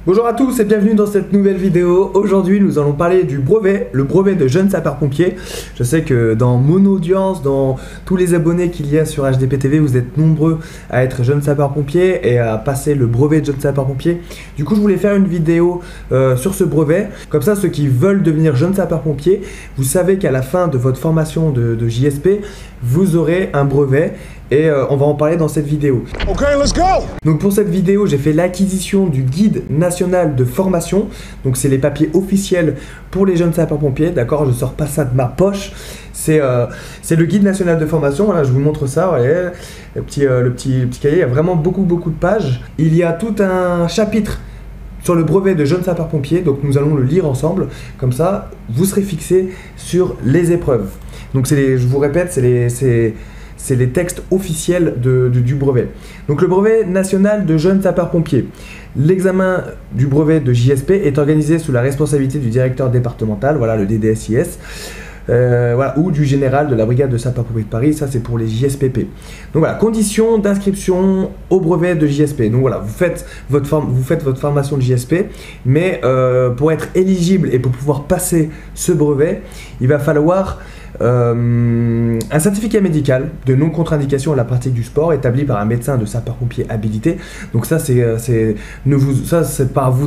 Bonjour à tous et bienvenue dans cette nouvelle vidéo. Aujourd'hui nous allons parler du brevet, le brevet de jeune sapeur-pompier. Je sais que dans mon audience, dans tous les abonnés qu'il y a sur HDP TV, vous êtes nombreux à être jeune sapeur-pompier et à passer le brevet de jeune sapeur-pompier. Du coup je voulais faire une vidéo sur ce brevet. Comme ça ceux qui veulent devenir jeune sapeur-pompier, vous savez qu'à la fin de votre formation de JSP, vous aurez un brevet. Et on va en parler dans cette vidéo. Ok, let's go! Donc pour cette vidéo, j'ai fait l'acquisition du guide national de formation. Donc c'est les papiers officiels pour les jeunes sapeurs-pompiers, d'accord? Je sors pas ça de ma poche. C'est le guide national de formation. Voilà, je vous montre ça. Voyez, le petit cahier. Il y a vraiment beaucoup de pages. Il y a tout un chapitre sur le brevet de jeune sapeur-pompier. Donc nous allons le lire ensemble. Comme ça, vous serez fixé sur les épreuves. Donc je vous répète, c'est les textes officiels du brevet. Donc le brevet national de jeunes sapeurs-pompiers. L'examen du brevet de JSP est organisé sous la responsabilité du directeur départemental, voilà le DDSIS, voilà, ou du général de la brigade de sapeurs-pompiers de Paris, ça c'est pour les JSPP. Donc voilà, conditions d'inscription au brevet de JSP. Donc voilà, vous faites votre formation de JSP, mais pour être éligible et pour pouvoir passer ce brevet, il va falloir un certificat médical de non-contre-indication à la pratique du sport établi par un médecin de sapeur-pompier habilité. Donc ça c'est pas à vous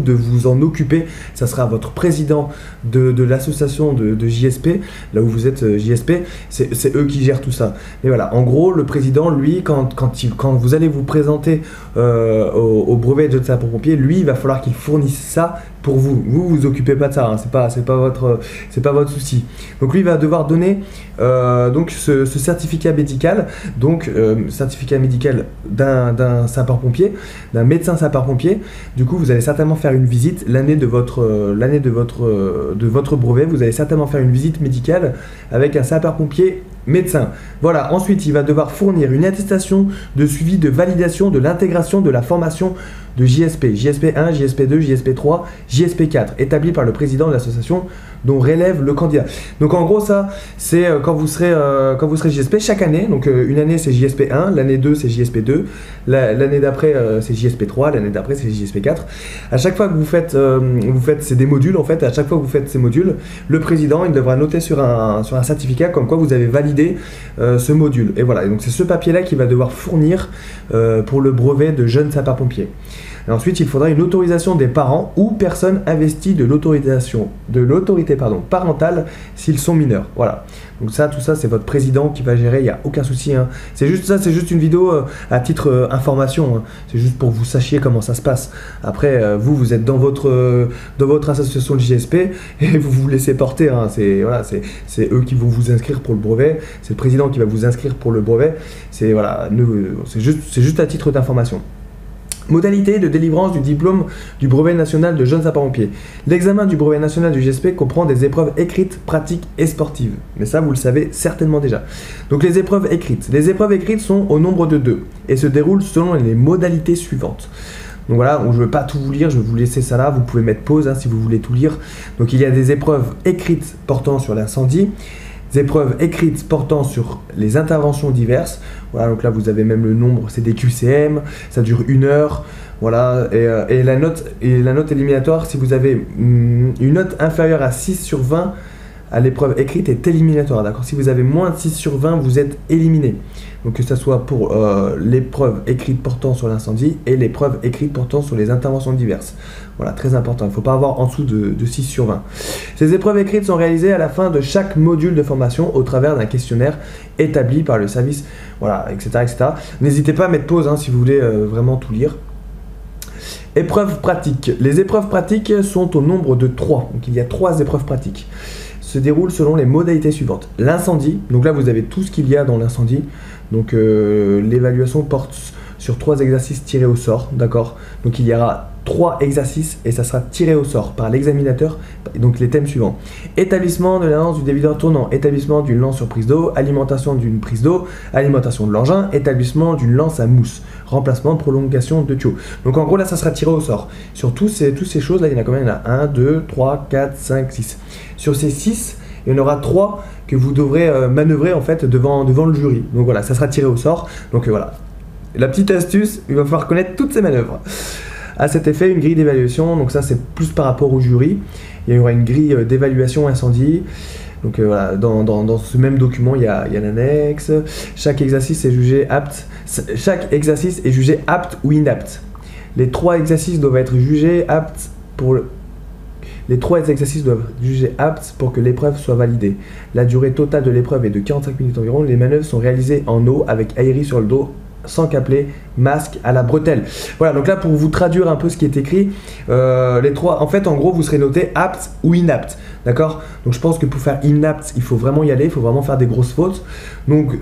de vous en occuper, ça sera votre président de l'association de JSP, là où vous êtes JSP, c'est eux qui gèrent tout ça. Mais voilà, en gros le président lui quand vous allez vous présenter au brevet de sapeur-pompier, lui il va falloir qu'il fournisse ça pour vous. Vous occupez pas de ça, hein. c'est pas votre souci. Donc lui il va devoir donner donc ce certificat médical, donc certificat médical d'un sapeur-pompier, d'un médecin sapeur-pompier. Du coup vous allez certainement faire une visite l'année de votre brevet, vous allez certainement faire une visite médicale avec un sapeur-pompier médecin. Voilà, ensuite il va devoir fournir une attestation de suivi de validation de l'intégration de la formation de JSP, JSP1, JSP2, JSP3, JSP4, établi par le président de l'association dont relève le candidat. Donc en gros ça, c'est quand vous serez JSP chaque année, donc une année c'est JSP1, l'année 2 c'est JSP2, l'année d'après c'est JSP3, l'année d'après c'est JSP4. À chaque fois que vous faites, c'est des modules en fait, à chaque fois que vous faites ces modules, le président il devra noter sur un certificat comme quoi vous avez validé ce module. Et voilà, et donc c'est ce papier là qu'il va devoir fournir pour le brevet de jeune sapeur-pompier. Et ensuite, il faudra une autorisation des parents ou personnes investies de l'autorité parentale s'ils sont mineurs. Voilà. Donc ça, tout ça, c'est votre président qui va gérer. Il n'y a aucun souci. Hein. C'est juste ça, c'est juste une vidéo à titre information. Hein. C'est juste pour que vous sachiez comment ça se passe. Après, vous êtes dans votre association de JSP et vous vous laissez porter. Hein. C'est eux qui vont vous inscrire pour le brevet. C'est le président qui va vous inscrire pour le brevet. C'est voilà, c'est juste à titre d'information. Modalité de délivrance du diplôme du brevet national de jeune sapeur-pompier. L'examen du brevet national du JSP comprend des épreuves écrites, pratiques et sportives. Mais ça, vous le savez certainement déjà. Donc les épreuves écrites. Les épreuves écrites sont au nombre de 2 et se déroulent selon les modalités suivantes. Donc voilà, je ne vais pas tout vous lire, je vais vous laisser ça là, vous pouvez mettre pause hein, si vous voulez tout lire. Donc il y a des épreuves écrites portant sur l'incendie, des épreuves écrites portant sur les interventions diverses. Voilà, donc là vous avez même le nombre, c'est des QCM, ça dure 1 heure. Voilà, et la note éliminatoire, si vous avez une note inférieure à 6 sur 20 à l'épreuve écrite est éliminatoire, d'accord? Si vous avez moins de 6 sur 20, vous êtes éliminé. Donc que ce soit pour l'épreuve écrite portant sur l'incendie et l'épreuve écrite portant sur les interventions diverses. Voilà, très important, il ne faut pas avoir en dessous de 6 sur 20. Ces épreuves écrites sont réalisées à la fin de chaque module de formation au travers d'un questionnaire établi par le service, voilà, etc. etc. N'hésitez pas à mettre pause hein, si vous voulez vraiment tout lire. Épreuves pratiques. Les épreuves pratiques sont au nombre de 3. Donc il y a 3 épreuves pratiques. Se déroule selon les modalités suivantes. L'incendie, donc là vous avez tout ce qu'il y a dans l'incendie. Donc l'évaluation porte sur 3 exercices tirés au sort, d'accord? Donc il y aura 3 exercices et ça sera tiré au sort par l'examinateur. Donc les thèmes suivants: établissement de la lance du dévideur tournant, établissement d'une lance sur prise d'eau, alimentation d'une prise d'eau, alimentation de l'engin, établissement d'une lance à mousse, remplacement, prolongation de tuyau. Donc en gros là ça sera tiré au sort. Sur toutes ces choses là, il y en a combien? Il y en a 1, 2, 3, 4, 5, 6. Sur ces 6, il y en aura 3 que vous devrez manœuvrer en fait devant le jury. Donc voilà, ça sera tiré au sort. Donc voilà, la petite astuce, il va falloir connaître toutes ces manœuvres. À cet effet, une grille d'évaluation, donc ça c'est plus par rapport au jury. Il y aura une grille d'évaluation incendie. Donc voilà, dans ce même document, il y a l'annexe. Chaque exercice est jugé apte. Chaque exercice est jugé apte ou inapte. Les 3 exercices doivent être jugés aptes pour Les 3 exercices doivent être jugés aptes pour que l'épreuve soit validée. La durée totale de l'épreuve est de 45 minutes environ. Les manœuvres sont réalisées en eau avec aérie sur le dos, sans capelet, masque à la bretelle. Voilà, donc là pour vous traduire un peu ce qui est écrit, les 3, en fait en gros vous serez noté apte ou inapte, d'accord? Donc je pense que pour faire inapte, il faut vraiment y aller, il faut vraiment faire des grosses fautes. Donc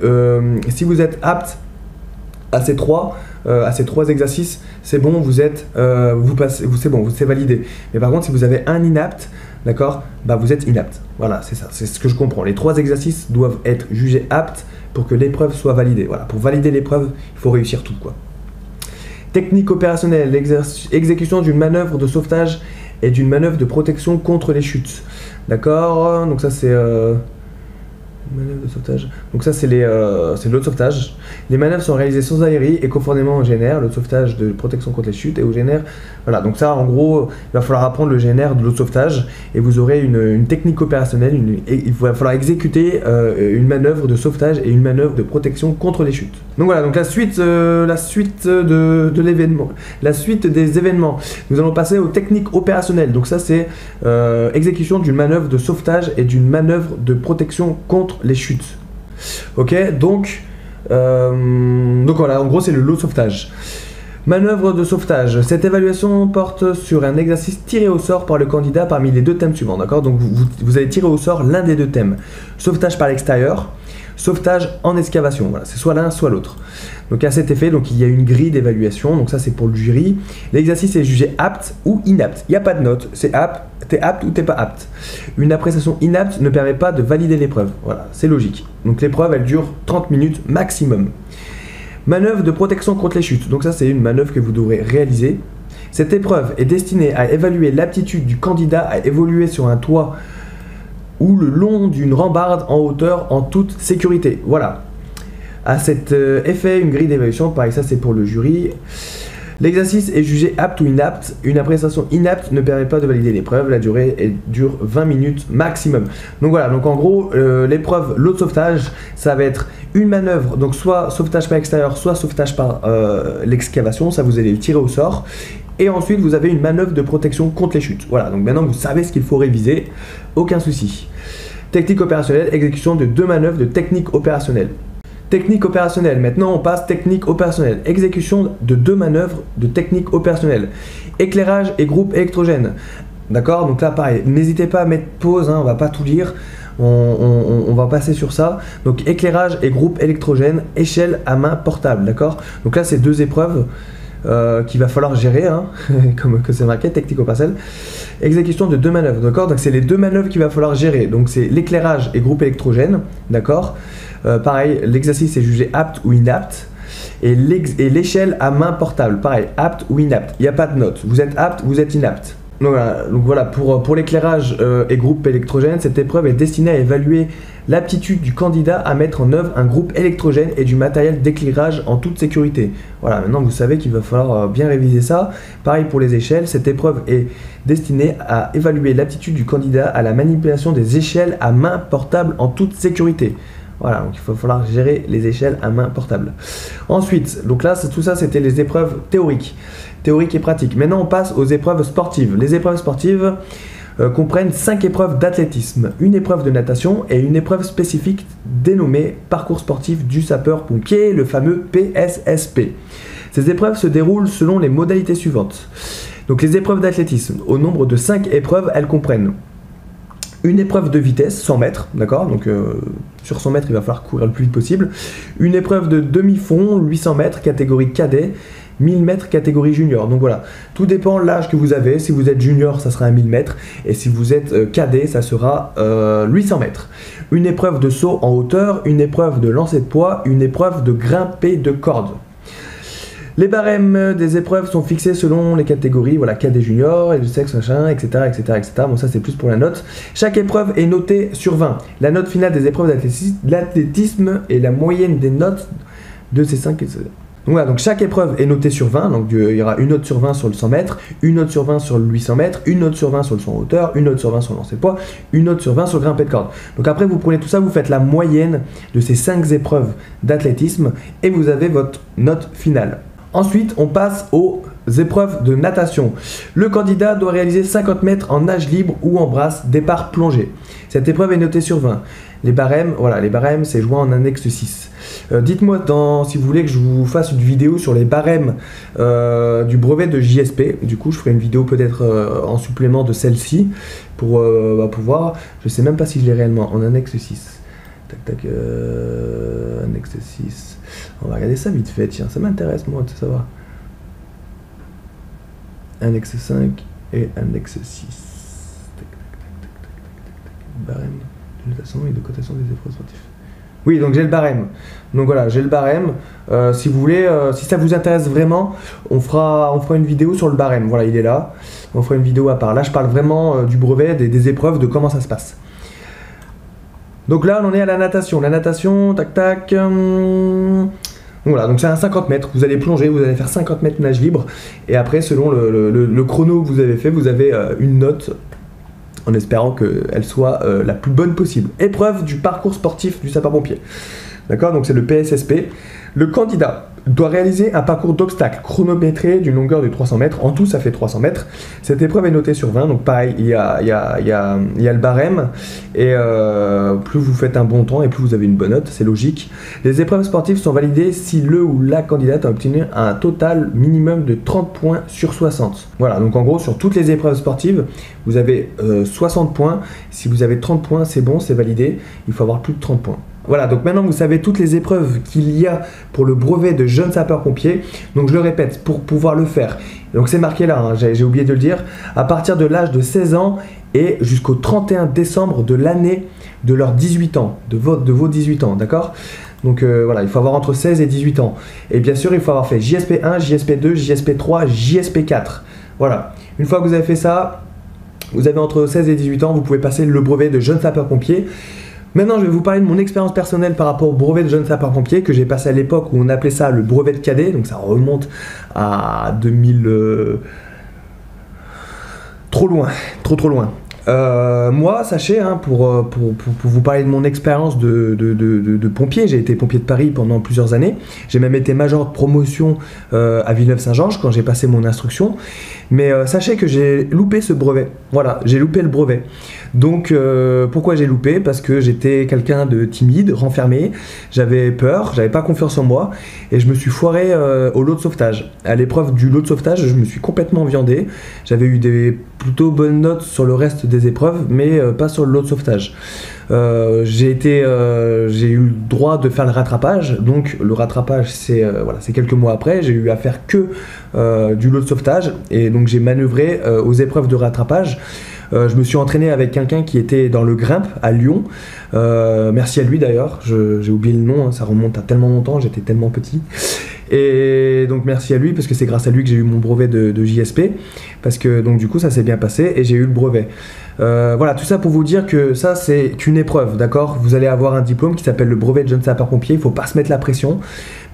si vous êtes apte à ces 3 exercices, c'est bon, vous êtes, vous passez, c'est bon, c'est validé. Mais par contre si vous avez un inapte, d'accord, bah vous êtes inapte. Voilà, c'est ça, c'est ce que je comprends. Les 3 exercices doivent être jugés aptes pour que l'épreuve soit validée. Voilà, pour valider l'épreuve, il faut réussir tout, quoi. Technique opérationnelle, exécution d'une manœuvre de sauvetage et d'une manœuvre de protection contre les chutes. D'accord, donc ça c'est manœuvre de sauvetage. Donc ça c'est l'eau de sauvetage. Les manœuvres sont réalisées sans aérie et conformément au GNR, l'eau de sauvetage de protection contre les chutes et au GNR. Voilà, donc ça en gros, il va falloir apprendre le GNR de l'eau de sauvetage et vous aurez une technique opérationnelle, il va falloir exécuter une manœuvre de sauvetage et une manœuvre de protection contre les chutes. Donc voilà, donc la suite de l'événement, la suite des événements. Nous allons passer aux techniques opérationnelles. Donc ça c'est exécution d'une manœuvre de sauvetage et d'une manœuvre de protection contre les chutes. Ok, donc voilà, en gros c'est le lot de sauvetage. Manœuvre de sauvetage. Cette évaluation porte sur un exercice tiré au sort par le candidat parmi les 2 thèmes suivants. D'accord, donc vous allez tirer au sort l'un des 2 thèmes. Sauvetage par l'extérieur, sauvetage en excavation. Voilà, c'est soit l'un soit l'autre. Donc à cet effet, donc il y a une grille d'évaluation. Donc ça c'est pour le jury. L'exercice est jugé apte ou inapte. Il n'y a pas de note. C'est apte. T'es apte ou t'es pas apte. Une appréciation inapte ne permet pas de valider l'épreuve. Voilà, c'est logique. Donc l'épreuve elle dure 30 minutes maximum. Manœuvre de protection contre les chutes. Donc ça c'est une manœuvre que vous devrez réaliser. Cette épreuve est destinée à évaluer l'aptitude du candidat à évoluer sur un toit ou le long d'une rambarde en hauteur en toute sécurité. Voilà. À cet effet, une grille d'évaluation, pareil, ça c'est pour le jury. L'exercice est jugé apte ou inapte. Une appréciation inapte ne permet pas de valider l'épreuve. La durée dure 20 minutes maximum. Donc voilà, donc en gros, l'épreuve, l'eau de sauvetage, ça va être une manœuvre, donc soit sauvetage par extérieur, soit sauvetage par l'excavation, ça vous allez le tirer au sort. Et ensuite, vous avez une manœuvre de protection contre les chutes. Voilà, donc maintenant vous savez ce qu'il faut réviser, aucun souci. Technique opérationnelle, exécution de 2 manœuvres de technique opérationnelle. Technique opérationnelle, maintenant on passe technique opérationnelle. Exécution de 2 manœuvres de technique opérationnelle. Éclairage et groupe électrogène. D'accord, donc là pareil, n'hésitez pas à mettre pause, hein, on va pas tout lire. On va passer sur ça. Donc éclairage et groupe électrogène, échelle à main portable. D'accord, donc là c'est 2 épreuves qu'il va falloir gérer, hein, comme que c'est marqué, technique opérationnelle. Exécution de 2 manœuvres. D'accord, donc c'est les 2 manœuvres qu'il va falloir gérer. Donc c'est l'éclairage et groupe électrogène. D'accord. Pareil, l'exercice est jugé apte ou inapte. Et l'échelle à main portable, pareil, apte ou inapte. Il n'y a pas de note. Vous êtes apte, vous êtes inapte. Donc voilà, pour l'éclairage et groupe électrogène, cette épreuve est destinée à évaluer l'aptitude du candidat à mettre en œuvre un groupe électrogène et du matériel d'éclairage en toute sécurité. Voilà, maintenant vous savez qu'il va falloir bien réviser ça. Pareil pour les échelles, cette épreuve est destinée à évaluer l'aptitude du candidat à la manipulation des échelles à main portable en toute sécurité. Voilà, donc il va falloir gérer les échelles à main portable. Ensuite, donc là, tout ça, c'était les épreuves théoriques et pratiques. Maintenant, on passe aux épreuves sportives. Les épreuves sportives comprennent 5 épreuves d'athlétisme, une épreuve de natation et une épreuve spécifique dénommée parcours sportif du sapeur-pompier, le fameux PSSP. Ces épreuves se déroulent selon les modalités suivantes. Donc les épreuves d'athlétisme, au nombre de 5 épreuves, elles comprennent une épreuve de vitesse, 100 mètres, d'accord, donc sur 100 mètres, il va falloir courir le plus vite possible. Une épreuve de demi-fond, 800 mètres, catégorie cadet, 1000 mètres, catégorie junior. Donc voilà, tout dépend de l'âge que vous avez. Si vous êtes junior, ça sera un 1000 mètres. Et si vous êtes cadet, ça sera 800 mètres. Une épreuve de saut en hauteur, une épreuve de lancer de poids, une épreuve de grimper de corde. Les barèmes des épreuves sont fixés selon les catégories, voilà, cadet junior, et le sexe, machin, etc., etc., etc. Bon, ça c'est plus pour la note. Chaque épreuve est notée sur 20. La note finale des épreuves d'athlétisme est la moyenne des notes de ces 5 Donc voilà, donc chaque épreuve est notée sur 20, donc il y aura une note sur 20 sur le 100 mètres, une note sur 20 sur le 800 mètres, une note sur 20 sur le saut en hauteur, une note sur 20 sur le lancer de poids, une note sur 20 sur le grimpé de corde. Donc après vous prenez tout ça, vous faites la moyenne de ces 5 épreuves d'athlétisme et vous avez votre note finale. Ensuite, on passe aux épreuves de natation. Le candidat doit réaliser 50 mètres en nage libre ou en brasse, départ plongée. Cette épreuve est notée sur 20. Les barèmes, voilà, les barèmes, c'est joint en annexe 6. Dites-moi si vous voulez que je vous fasse une vidéo sur les barèmes du brevet de JSP. Du coup, je ferai une vidéo peut-être en supplément de celle-ci pour pouvoir. Je sais même pas si je l'ai réellement en annexe 6. Tac, tac, annexe 6. On va regarder ça vite fait, tiens, ça m'intéresse moi de savoir. Annexe 5 et annexe 6. Tac, tac, tac, tac, tac, tac, tac. Barème de notation et de cotation des épreuves sportives. Oui, donc j'ai le barème. Donc voilà, j'ai le barème. Si vous voulez, si ça vous intéresse vraiment, on fera une vidéo sur le barème. Voilà, il est là. On fera une vidéo à part. Là, je parle vraiment du brevet, des épreuves, de comment ça se passe. Donc là, on en est à la natation. La natation, tac, tac. Voilà, donc c'est un 50 mètres. Vous allez plonger, vous allez faire 50 mètres nage libre. Et après, selon le chrono que vous avez fait, vous avez une note en espérant qu'elle soit la plus bonne possible. Épreuve du parcours sportif du sapeur-pompier. D'accord, donc c'est le PSSP. Le candidat doit réaliser un parcours d'obstacles chronométré d'une longueur de 300 mètres. En tout, ça fait 300 mètres. Cette épreuve est notée sur 20. Donc pareil, il y a le barème. Et plus vous faites un bon temps et plus vous avez une bonne note. C'est logique. Les épreuves sportives sont validées si le ou la candidate a obtenu un total minimum de 30 points sur 60. Voilà, donc en gros, sur toutes les épreuves sportives, vous avez 60 points. Si vous avez 30 points, c'est bon, c'est validé. Il faut avoir plus de 30 points. Voilà, donc maintenant vous savez toutes les épreuves qu'il y a pour le brevet de jeune sapeur-pompier. Donc je le répète, pour pouvoir le faire, donc c'est marqué là, hein, j'ai oublié de le dire, à partir de l'âge de 16 ans et jusqu'au 31 décembre de l'année de leurs 18 ans, de vos 18 ans, d'accord? Donc voilà, il faut avoir entre 16 et 18 ans. Et bien sûr, il faut avoir fait JSP1, JSP2, JSP3, JSP4. Voilà, une fois que vous avez fait ça, vous avez entre 16 et 18 ans, vous pouvez passer le brevet de jeune sapeur-pompier. Maintenant, je vais vous parler de mon expérience personnelle par rapport au brevet de jeune sapeur-pompier que j'ai passé à l'époque où on appelait ça le brevet de cadet. Donc ça remonte à 2000... trop loin, trop loin. Moi, sachez, hein, pour vous parler de mon expérience de pompier, j'ai été pompier de Paris pendant plusieurs années. J'ai même été major de promotion à Villeneuve-Saint-Georges quand j'ai passé mon instruction. Mais sachez que j'ai loupé ce brevet. Voilà, j'ai loupé le brevet. Donc, pourquoi j'ai loupé? Parce que j'étais quelqu'un de timide, renfermé. J'avais peur, j'avais pas confiance en moi. Et je me suis foiré au lot de sauvetage. À l'épreuve du lot de sauvetage, je me suis complètement viandé. J'avais eu des plutôt bonnes notes sur le reste des épreuves, mais pas sur le lot de sauvetage. J'ai eu le droit de faire le rattrapage. Donc, le rattrapage, c'est voilà, c'est quelques mois après. J'ai eu à faire que du lot de sauvetage. Et donc, j'ai manœuvré aux épreuves de rattrapage. Je me suis entraîné avec quelqu'un qui était dans le Grimpe à Lyon. Merci à lui d'ailleurs, j'ai oublié le nom, hein, ça remonte à tellement longtemps, j'étais tellement petit. Et donc merci à lui parce que c'est grâce à lui que j'ai eu mon brevet de JSP. Parce que donc du coup ça s'est bien passé et j'ai eu le brevet. Voilà, tout ça pour vous dire que ça c'est qu'une épreuve, d'accord? Vous allez avoir un diplôme qui s'appelle le brevet de jeune sapeur-pompier, il ne faut pas se mettre la pression.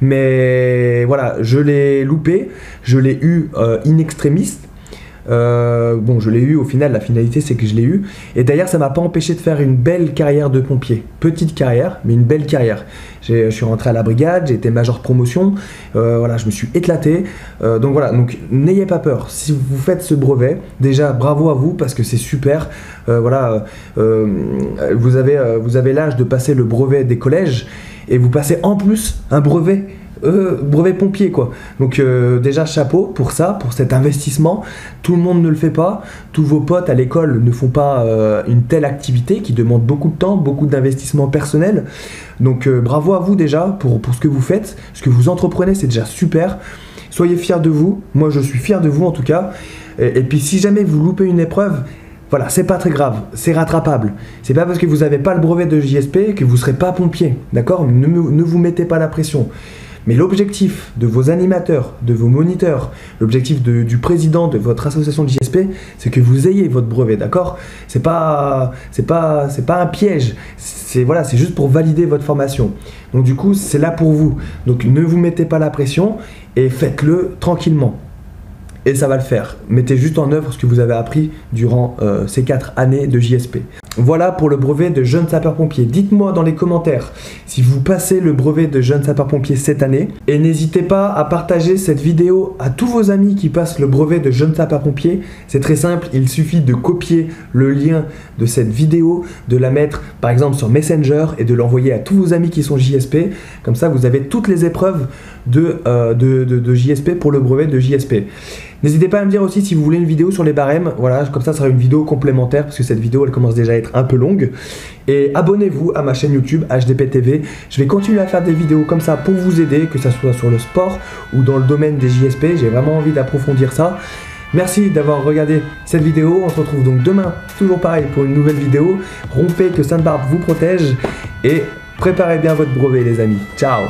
Mais voilà, je l'ai loupé, je l'ai eu in extremis. Bon, je l'ai eu au final, la finalité c'est que je l'ai eu. Et d'ailleurs, ça m'a pas empêché de faire une belle carrière de pompier. Petite carrière, mais une belle carrière. Je suis rentré à la brigade, j'ai été major de promotion. Voilà, je me suis éclaté. Donc voilà, donc n'ayez pas peur. Si vous faites ce brevet, déjà bravo à vous parce que c'est super. Voilà, vous avez l'âge de passer le brevet des collèges et vous passez en plus un brevet pompier quoi. Donc déjà chapeau pour ça, pour cet investissement. Tout le monde ne le fait pas, tous vos potes à l'école ne font pas une telle activité qui demande beaucoup de temps, beaucoup d'investissement personnel. Donc bravo à vous déjà pour ce que vous faites, ce que vous entreprenez, c'est déjà super. Soyez fiers de vous, moi je suis fier de vous en tout cas. Et puis si jamais vous loupez une épreuve, voilà, c'est pas très grave, c'est rattrapable. C'est pas parce que vous n'avez pas le brevet de JSP que vous serez pas pompier, d'accord? Ne vous mettez pas la pression. Mais l'objectif de vos animateurs, de vos moniteurs, l'objectif du président de votre association de JSP, c'est que vous ayez votre brevet, d'accord? C'est pas un piège. Voilà, c'est juste pour valider votre formation. Donc du coup, c'est là pour vous. Donc ne vous mettez pas la pression et faites-le tranquillement. Et ça va le faire. Mettez juste en œuvre ce que vous avez appris durant ces 4 années de JSP. Voilà pour le brevet de jeune sapeur-pompier. Dites-moi dans les commentaires si vous passez le brevet de jeune sapeur-pompier cette année. Et n'hésitez pas à partager cette vidéo à tous vos amis qui passent le brevet de jeune sapeur-pompier. C'est très simple, il suffit de copier le lien de cette vidéo, de la mettre par exemple sur Messenger et de l'envoyer à tous vos amis qui sont JSP. Comme ça, vous avez toutes les épreuves de JSP pour le brevet de JSP. N'hésitez pas à me dire aussi si vous voulez une vidéo sur les barèmes. Voilà, comme ça sera une vidéo complémentaire parce que cette vidéo elle commence déjà à être un peu longue. Et abonnez-vous à ma chaîne YouTube HDP TV. Je vais continuer à faire des vidéos comme ça pour vous aider, que ce soit sur le sport ou dans le domaine des JSP. J'ai vraiment envie d'approfondir ça. Merci d'avoir regardé cette vidéo. On se retrouve donc demain, toujours pareil, pour une nouvelle vidéo. Rompez, que Sainte-Barbe vous protège et préparez bien votre brevet les amis. Ciao!